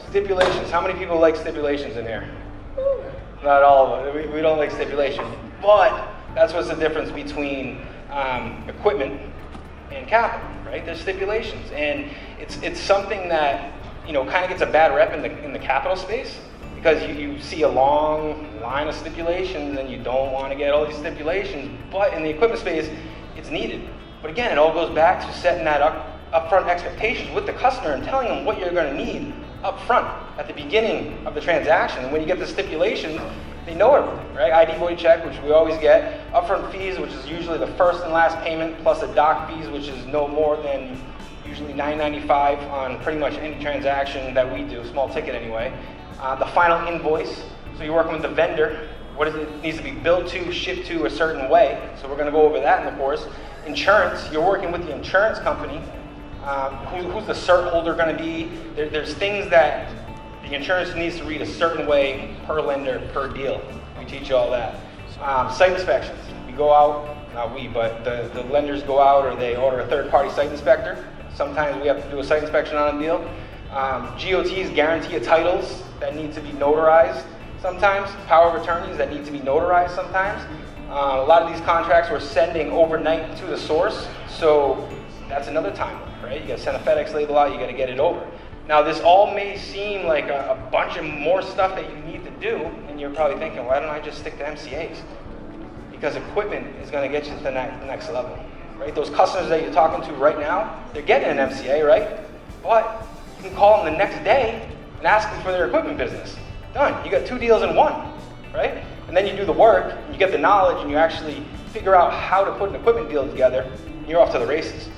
Stipulations. How many people like stipulations in here? Not all of us. We don't like stipulations. But that's what's the difference between equipment and capital, right? There's stipulations. And it's something that, you know, kind of gets a bad rep in the capital space, because you see a long line of stipulations and you don't want to get all these stipulations. But in the equipment space, it's needed. But again, it all goes back to setting that upfront expectations with the customer and telling them what you're going to need up front at the beginning of the transaction. And when you get the stipulations, they know everything, right? ID void check, which we always get. Upfront fees, which is usually the first and last payment, plus the doc fees, which is no more than usually $9.95 on pretty much any transaction that we do, small ticket anyway. The final invoice, so you're working with the vendor. What is it needs to be billed to, shipped to a certain way. So we're going to go over that in the course. Insurance, you're working with the insurance company. Who's the cert holder going to be? There's things that the insurance needs to read a certain way per lender, per deal. We teach you all that. Site inspections. We go out, not we, but the lenders go out, or they order a third-party site inspector. Sometimes we have to do a site inspection on a deal. GOTs, guarantee of titles, that need to be notarized sometimes. Power of attorneys that need to be notarized sometimes. A lot of these contracts we're sending overnight to the source, so that's another time, right? You got to send a FedEx label out, you got to get it over. Now, this all may seem like a bunch of more stuff that you need to do, and you're probably thinking, why don't I just stick to MCAs? Because equipment is going to get you to the next level, right? Those customers that you're talking to right now, they're getting an MCA, right? But you can call them the next day and ask them for their equipment business. Done. You got 2 deals in 1, right? And then you do the work, and you get the knowledge, and you actually figure out how to put an equipment deal together, and you're off to the races.